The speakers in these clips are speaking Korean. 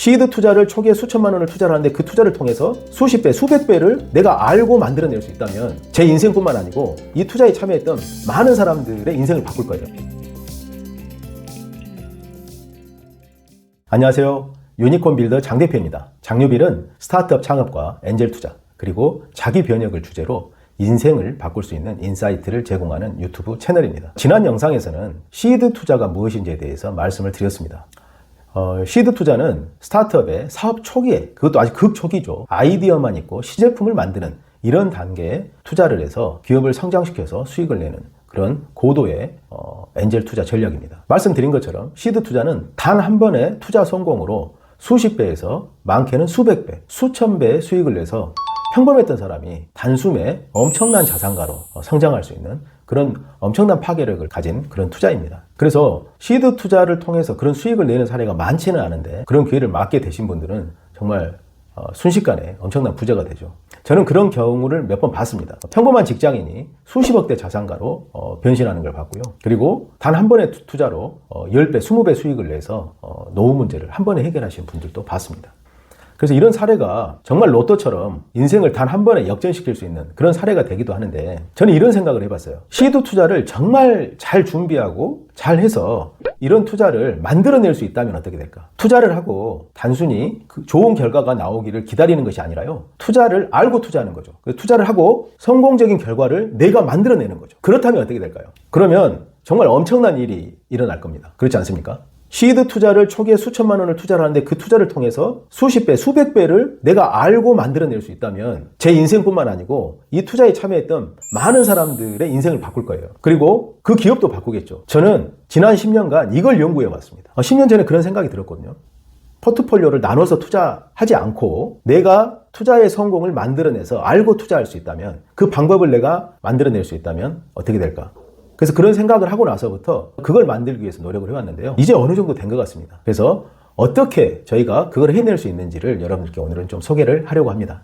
시드 투자를 초기에 수천만 원을 투자를 하는데 그 투자를 통해서 수십 배, 수백 배를 내가 알고 만들어낼 수 있다면 제 인생뿐만 아니고 이 투자에 참여했던 많은 사람들의 인생을 바꿀 거예요. 안녕하세요. 유니콘 빌더 장 대표입니다. 장유빌은 스타트업 창업과 엔젤 투자 그리고 자기 변혁을 주제로 인생을 바꿀 수 있는 인사이트를 제공하는 유튜브 채널입니다. 지난 영상에서는 시드 투자가 무엇인지에 대해서 말씀을 드렸습니다. 시드 투자는 스타트업의 사업 초기에, 그것도 아직 극초기죠. 아이디어만 있고 시제품을 만드는 이런 단계에 투자를 해서 기업을 성장시켜서 수익을 내는 그런 고도의 엔젤 투자 전략입니다. 말씀드린 것처럼 시드 투자는 단 한 번의 투자 성공으로 수십 배에서 많게는 수백 배, 수천 배의 수익을 내서 평범했던 사람이 단숨에 엄청난 자산가로 성장할 수 있는 그런 엄청난 파괴력을 가진 그런 투자입니다. 그래서 시드 투자를 통해서 그런 수익을 내는 사례가 많지는 않은데 그런 기회를 맞게 되신 분들은 정말 순식간에 엄청난 부자가 되죠. 저는 그런 경우를 몇 번 봤습니다. 평범한 직장인이 수십억대 자산가로 변신하는 걸 봤고요. 그리고 단 한 번의 투자로 10배, 20배 수익을 내서 노후 문제를 한 번에 해결하신 분들도 봤습니다. 그래서 이런 사례가 정말 로또처럼 인생을 단 한 번에 역전시킬 수 있는 그런 사례가 되기도 하는데 저는 이런 생각을 해봤어요. 시드 투자를 정말 잘 준비하고 잘 해서 이런 투자를 만들어낼 수 있다면 어떻게 될까? 투자를 하고 단순히 그 좋은 결과가 나오기를 기다리는 것이 아니라요. 투자를 알고 투자하는 거죠. 투자를 하고 성공적인 결과를 내가 만들어내는 거죠. 그렇다면 어떻게 될까요? 그러면 정말 엄청난 일이 일어날 겁니다. 그렇지 않습니까? 시드 투자를 초기에 수천만 원을 투자를 하는데 그 투자를 통해서 수십 배, 수백 배를 내가 알고 만들어낼 수 있다면 제 인생뿐만 아니고 이 투자에 참여했던 많은 사람들의 인생을 바꿀 거예요. 그리고 그 기업도 바꾸겠죠. 저는 지난 10년간 이걸 연구해 왔습니다. 10년 전에 그런 생각이 들었거든요. 포트폴리오를 나눠서 투자하지 않고 내가 투자의 성공을 만들어내서 알고 투자할 수 있다면 그 방법을 내가 만들어낼 수 있다면 어떻게 될까? 그래서 그런 생각을 하고 나서부터 그걸 만들기 위해서 노력을 해왔는데요. 이제 어느 정도 된 것 같습니다. 그래서 어떻게 저희가 그걸 해낼 수 있는지를 여러분들께 오늘은 좀 소개를 하려고 합니다.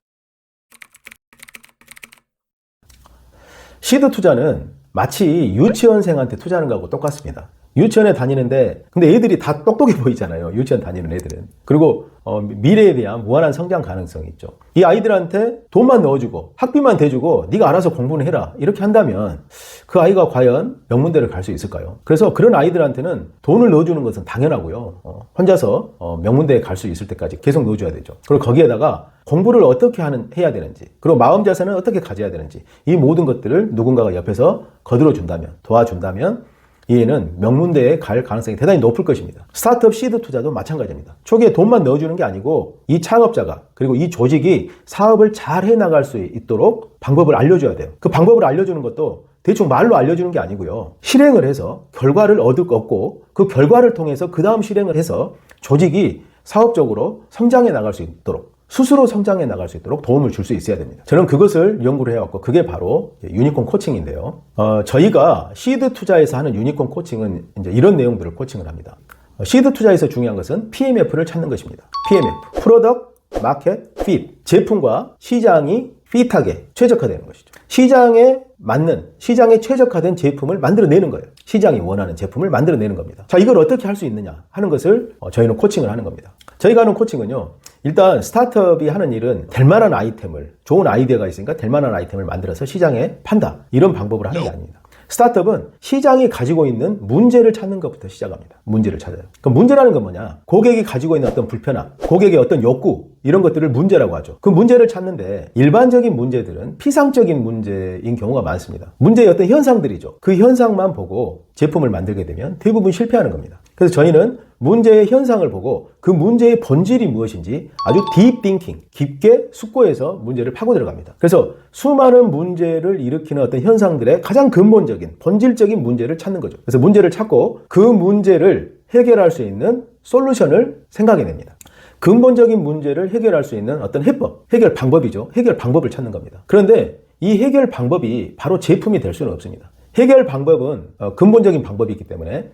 시드 투자는 마치 유치원생한테 투자하는 거하고 똑같습니다. 유치원에 다니는데 근데 애들이 다 똑똑해 보이잖아요. 유치원 다니는 애들은. 그리고 미래에 대한 무한한 성장 가능성이 있죠. 이 아이들한테 돈만 넣어주고 학비만 대주고 네가 알아서 공부는 해라 이렇게 한다면 그 아이가 과연 명문대를 갈 수 있을까요? 그래서 그런 아이들한테는 돈을 넣어주는 것은 당연하고요. 혼자서 명문대에 갈 수 있을 때까지 계속 넣어줘야 되죠. 그리고 거기에다가 공부를 어떻게 해야 되는지 그리고 마음 자세는 어떻게 가져야 되는지 이 모든 것들을 누군가가 옆에서 거들어준다면 도와준다면 이 애는 명문대에 갈 가능성이 대단히 높을 것입니다. 스타트업 시드 투자도 마찬가지입니다. 초기에 돈만 넣어주는 게 아니고 이 창업자가 그리고 이 조직이 사업을 잘 해나갈 수 있도록 방법을 알려줘야 돼요. 그 방법을 알려주는 것도 대충 말로 알려주는 게 아니고요. 실행을 해서 결과를 얻고 그 결과를 통해서 그 다음 실행을 해서 조직이 사업적으로 성장해 나갈 수 있도록 스스로 성장해 나갈 수 있도록 도움을 줄 수 있어야 됩니다. 저는 그것을 연구를 해왔고 그게 바로 유니콘 코칭인데요. 저희가 시드 투자에서 하는 유니콘 코칭은 이제 이런 내용들을 코칭을 합니다. 시드 투자에서 중요한 것은 PMF를 찾는 것입니다. PMF, 프로덕트 마켓 핏, 제품과 시장이 핏하게 최적화되는 것이죠. 시장에 맞는, 시장에 최적화된 제품을 만들어내는 거예요. 시장이 원하는 제품을 만들어내는 겁니다. 자, 이걸 어떻게 할 수 있느냐 하는 것을 저희는 코칭을 하는 겁니다. 저희가 하는 코칭은요, 일단 스타트업이 하는 일은 될 만한 아이템을, 좋은 아이디어가 있으니까 될 만한 아이템을 만들어서 시장에 판다. 이런 방법을 하는 게 아닙니다. 스타트업은 시장이 가지고 있는 문제를 찾는 것부터 시작합니다. 문제를 찾아요. 그럼 문제라는 건 뭐냐? 고객이 가지고 있는 어떤 불편함, 고객의 어떤 욕구, 이런 것들을 문제라고 하죠. 그 문제를 찾는데 일반적인 문제들은 피상적인 문제인 경우가 많습니다. 문제의 어떤 현상들이죠. 그 현상만 보고 제품을 만들게 되면 대부분 실패하는 겁니다. 그래서 저희는 문제의 현상을 보고 그 문제의 본질이 무엇인지 아주 딥 띵킹, 깊게 숙고해서 문제를 파고 들어갑니다. 그래서 수많은 문제를 일으키는 어떤 현상들의 가장 근본적인, 본질적인 문제를 찾는 거죠. 그래서 문제를 찾고 그 문제를 해결할 수 있는 솔루션을 생각해냅니다. 근본적인 문제를 해결할 수 있는 어떤 해법, 해결 방법이죠. 해결 방법을 찾는 겁니다. 그런데 이 해결 방법이 바로 제품이 될 수는 없습니다. 해결 방법은 근본적인 방법이 있기 때문에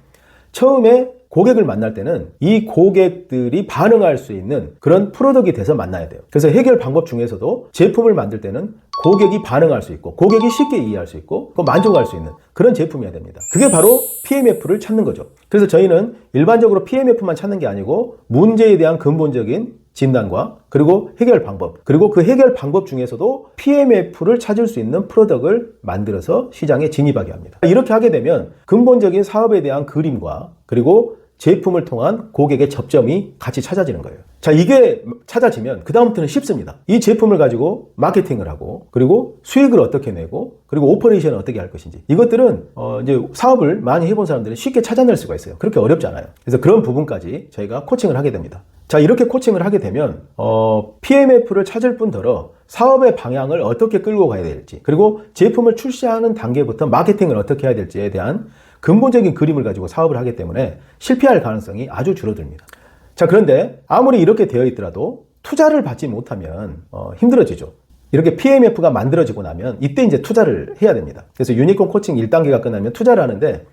처음에 고객을 만날 때는 이 고객들이 반응할 수 있는 그런 프로덕트이 돼서 만나야 돼요. 그래서 해결 방법 중에서도 제품을 만들 때는 고객이 반응할 수 있고 고객이 쉽게 이해할 수 있고 만족할 수 있는 그런 제품이어야 됩니다. 그게 바로 PMF를 찾는 거죠. 그래서 저희는 일반적으로 PMF만 찾는 게 아니고 문제에 대한 근본적인 진단과 그리고 해결 방법, 그리고 그 해결 방법 중에서도 PMF를 찾을 수 있는 프로덕트를 만들어서 시장에 진입하게 합니다. 이렇게 하게 되면 근본적인 사업에 대한 그림과 그리고 제품을 통한 고객의 접점이 같이 찾아지는 거예요. 자, 이게 찾아지면 그다음부터는 쉽습니다. 이 제품을 가지고 마케팅을 하고 그리고 수익을 어떻게 내고 그리고 오퍼레이션을 어떻게 할 것인지 이것들은 이제 사업을 많이 해본 사람들은 쉽게 찾아낼 수가 있어요. 그렇게 어렵지 않아요. 그래서 그런 부분까지 저희가 코칭을 하게 됩니다. 자, 이렇게 코칭을 하게 되면 PMF를 찾을 뿐더러 사업의 방향을 어떻게 끌고 가야 될지 그리고 제품을 출시하는 단계부터 마케팅을 어떻게 해야 될지에 대한 근본적인 그림을 가지고 사업을 하기 때문에 실패할 가능성이 아주 줄어듭니다. 자, 그런데 아무리 이렇게 되어 있더라도 투자를 받지 못하면 힘들어지죠. 이렇게 PMF가 만들어지고 나면 이때 이제 투자를 해야 됩니다. 그래서 유니콘 코칭 1단계가 끝나면 투자를 하는데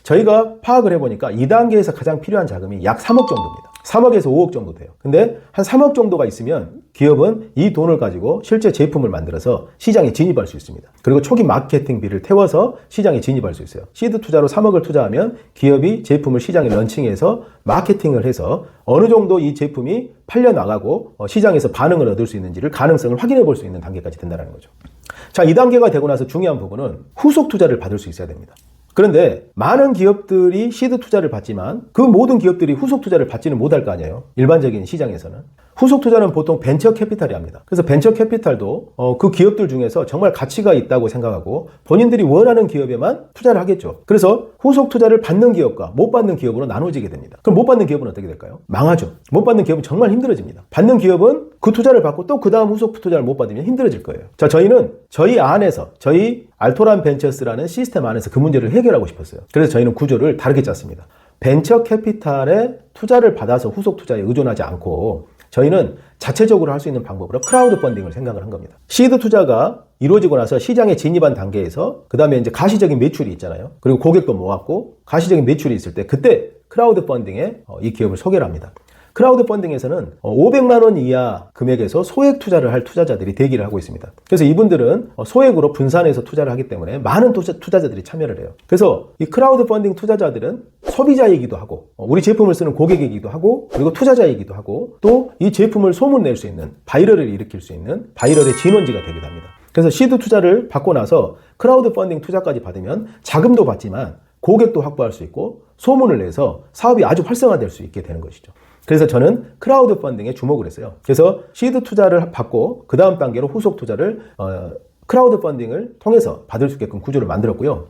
저희가 파악을 해보니까 2단계에서 가장 필요한 자금이 약 3억 정도입니다. 3억에서 5억 정도 돼요. 근데 한 3억 정도가 있으면 기업은 이 돈을 가지고 실제 제품을 만들어서 시장에 진입할 수 있습니다. 그리고 초기 마케팅비를 태워서 시장에 진입할 수 있어요. 시드 투자로 3억을 투자하면 기업이 제품을 시장에 런칭해서 마케팅을 해서 어느 정도 이 제품이 팔려나가고 시장에서 반응을 얻을 수 있는지를 가능성을 확인해 볼 수 있는 단계까지 된다는 거죠. 자, 2단계가 되고 나서 중요한 부분은 후속 투자를 받을 수 있어야 됩니다. 그런데 많은 기업들이 시드 투자를 받지만 그 모든 기업들이 후속 투자를 받지는 못할 거 아니에요. 일반적인 시장에서는. 후속 투자는 보통 벤처 캐피탈이 합니다. 그래서 벤처 캐피탈도 그 기업들 중에서 정말 가치가 있다고 생각하고 본인들이 원하는 기업에만 투자를 하겠죠. 그래서 후속 투자를 받는 기업과 못 받는 기업으로 나눠지게 됩니다. 그럼 못 받는 기업은 어떻게 될까요? 망하죠. 못 받는 기업은 정말 힘들어집니다. 받는 기업은 그 투자를 받고 또 그 다음 후속 투자를 못 받으면 힘들어질 거예요. 자, 저희는 저희 안에서 저희 알토란 벤처스라는 시스템 안에서 그 문제를 해결하고 싶었어요. 그래서 저희는 구조를 다르게 짰습니다. 벤처 캐피탈에 투자를 받아서 후속 투자에 의존하지 않고 저희는 자체적으로 할 수 있는 방법으로 크라우드 펀딩을 생각을 한 겁니다. 시드 투자가 이루어지고 나서 시장에 진입한 단계에서 그 다음에 이제 가시적인 매출이 있잖아요. 그리고 고객도 모았고 가시적인 매출이 있을 때 그때 크라우드 펀딩에 이 기업을 소개를 합니다. 크라우드 펀딩에서는 500만 원 이하 금액에서 소액 투자를 할 투자자들이 대기를 하고 있습니다. 그래서 이분들은 소액으로 분산해서 투자를 하기 때문에 많은 투자자들이 참여를 해요. 그래서 이 크라우드 펀딩 투자자들은 소비자이기도 하고 우리 제품을 쓰는 고객이기도 하고 그리고 투자자이기도 하고 또 이 제품을 소문낼 수 있는 바이럴을 일으킬 수 있는 바이럴의 진원지가 되기도 합니다. 그래서 시드 투자를 받고 나서 크라우드 펀딩 투자까지 받으면 자금도 받지만 고객도 확보할 수 있고 소문을 내서 사업이 아주 활성화될 수 있게 되는 것이죠. 그래서 저는 크라우드 펀딩에 주목을 했어요. 그래서 시드 투자를 받고 그 다음 단계로 후속 투자를 크라우드 펀딩을 통해서 받을 수 있게끔 구조를 만들었고요.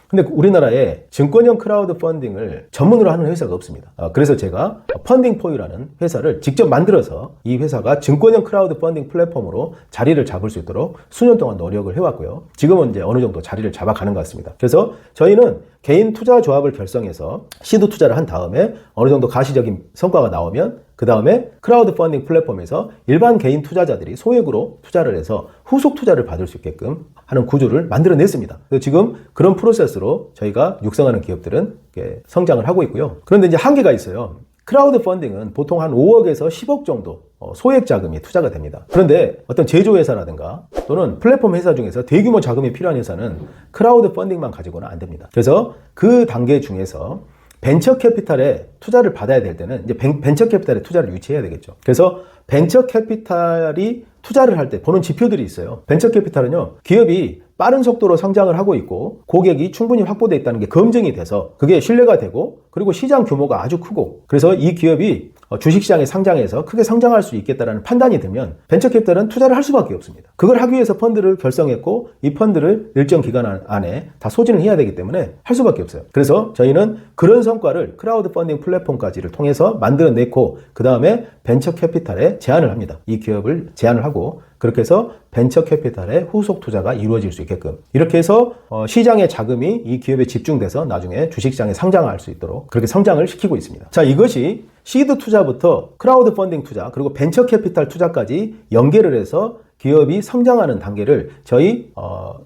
근데 우리나라에 증권형 크라우드 펀딩을 전문으로 하는 회사가 없습니다. 그래서 제가 펀딩포유라는 회사를 직접 만들어서 이 회사가 증권형 크라우드 펀딩 플랫폼으로 자리를 잡을 수 있도록 수년 동안 노력을 해왔고요. 지금은 이제 어느 정도 자리를 잡아가는 것 같습니다. 그래서 저희는 개인 투자 조합을 결성해서 시드 투자를 한 다음에 어느 정도 가시적인 성과가 나오면 그 다음에 크라우드 펀딩 플랫폼에서 일반 개인 투자자들이 소액으로 투자를 해서 후속 투자를 받을 수 있게끔 하는 구조를 만들어냈습니다. 그래서 지금 그런 프로세스로 저희가 육성하는 기업들은 성장을 하고 있고요. 그런데 이제 한계가 있어요. 크라우드 펀딩은 보통 한 5억에서 10억 정도 소액 자금이 투자가 됩니다. 그런데 어떤 제조회사라든가 또는 플랫폼 회사 중에서 대규모 자금이 필요한 회사는 크라우드 펀딩만 가지고는 안 됩니다. 그래서 그 단계 중에서 벤처 캐피탈에 투자를 받아야 될 때는 이제 벤처 캐피탈에 투자를 유치해야 되겠죠. 그래서 벤처 캐피탈이 투자를 할 때 보는 지표들이 있어요. 벤처 캐피탈은요, 기업이 빠른 속도로 성장을 하고 있고 고객이 충분히 확보되어 있다는 게 검증이 돼서 그게 신뢰가 되고 그리고 시장 규모가 아주 크고 그래서 이 기업이 주식시장에 상장해서 크게 성장할 수 있겠다는 판단이 들면 벤처 캐피탈은 투자를 할 수밖에 없습니다. 그걸 하기 위해서 펀드를 결성했고 이 펀드를 일정 기간 안에 다 소진을 해야 되기 때문에 할 수밖에 없어요. 그래서 저희는 그런 성과를 크라우드 펀딩 플랫폼까지를 통해서 만들어냈고 그 다음에 벤처 캐피탈에 제안을 합니다. 이 기업을 제안을 하고 그렇게 해서 벤처 캐피탈의 후속 투자가 이루어질 수 있게끔 이렇게 해서 시장의 자금이 이 기업에 집중돼서 나중에 주식시장에 상장할 수 있도록 그렇게 성장을 시키고 있습니다. 자, 이것이 시드 투자부터 크라우드 펀딩 투자 그리고 벤처 캐피탈 투자까지 연계를 해서 기업이 성장하는 단계를 저희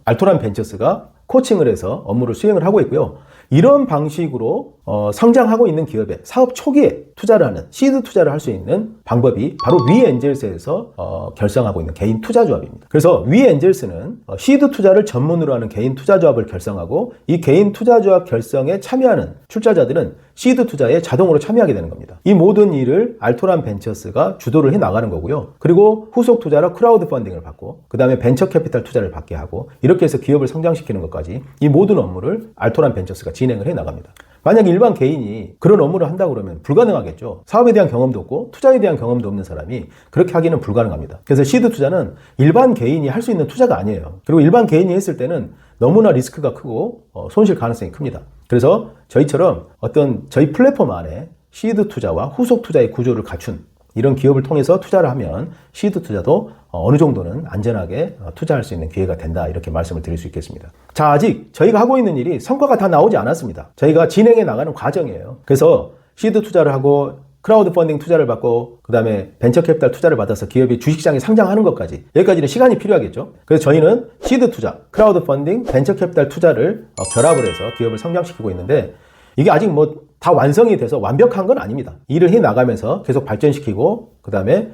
알토란 벤처스가 코칭을 해서 업무를 수행을 하고 있고요. 이런 방식으로 성장하고 있는 기업에 사업 초기에 투자를 하는 시드 투자를 할 수 있는 방법이 바로 위엔젤스에서 결성하고 있는 개인 투자조합입니다. 그래서 위엔젤스는 시드 투자를 전문으로 하는 개인 투자조합을 결성하고 이 개인 투자조합 결성에 참여하는 출자자들은 시드 투자에 자동으로 참여하게 되는 겁니다. 이 모든 일을 알토란 벤처스가 주도를 해 나가는 거고요. 그리고 후속 투자로 크라우드 펀딩을 받고 그 다음에 벤처 캐피탈 투자를 받게 하고 이렇게 해서 기업을 성장시키는 것까지 이 모든 업무를 알토란 벤처스가 진행을 해 나갑니다. 만약 일반 개인이 그런 업무를 한다고 그러면 불가능하겠죠. 사업에 대한 경험도 없고 투자에 대한 경험도 없는 사람이 그렇게 하기는 불가능합니다. 그래서 시드 투자는 일반 개인이 할 수 있는 투자가 아니에요. 그리고 일반 개인이 했을 때는 너무나 리스크가 크고 손실 가능성이 큽니다. 그래서 저희처럼 어떤 저희 플랫폼 안에 시드 투자와 후속 투자의 구조를 갖춘 이런 기업을 통해서 투자를 하면 시드 투자도 어느 정도는 안전하게 투자할 수 있는 기회가 된다 이렇게 말씀을 드릴 수 있겠습니다. 자, 아직 저희가 하고 있는 일이 성과가 다 나오지 않았습니다. 저희가 진행해 나가는 과정이에요. 그래서 시드 투자를 하고 크라우드 펀딩 투자를 받고 그 다음에 벤처 캐피탈 투자를 받아서 기업이 주식시장에 상장하는 것까지 여기까지는 시간이 필요하겠죠. 그래서 저희는 시드 투자, 크라우드 펀딩, 벤처 캐피탈 투자를 결합을 해서 기업을 성장시키고 있는데 이게 아직 뭐 다 완성이 돼서 완벽한 건 아닙니다. 일을 해 나가면서 계속 발전시키고 그 다음에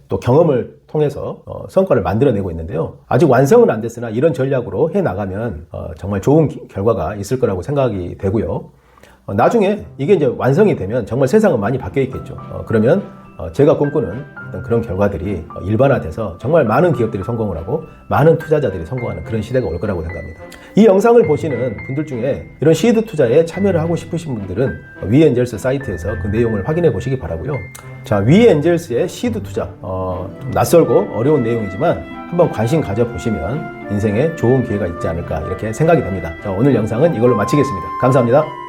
또 경험을 통해서 성과를 만들어내고 있는데요. 아직 완성은 안 됐으나 이런 전략으로 해 나가면 정말 좋은 결과가 있을 거라고 생각이 되고요. 나중에 이게 이제 완성이 되면 정말 세상은 많이 바뀌어 있겠죠. 그러면 제가 꿈꾸는 어떤 그런 결과들이 일반화돼서 정말 많은 기업들이 성공을 하고 많은 투자자들이 성공하는 그런 시대가 올 거라고 생각합니다. 이 영상을 보시는 분들 중에 이런 시드 투자에 참여를 하고 싶으신 분들은 위엔젤스 사이트에서 그 내용을 확인해 보시기 바라고요. 자, 위엔젤스의 시드 투자 좀 낯설고 어려운 내용이지만 한번 관심 가져보시면 인생에 좋은 기회가 있지 않을까 이렇게 생각이 됩니다. 자, 오늘 영상은 이걸로 마치겠습니다. 감사합니다.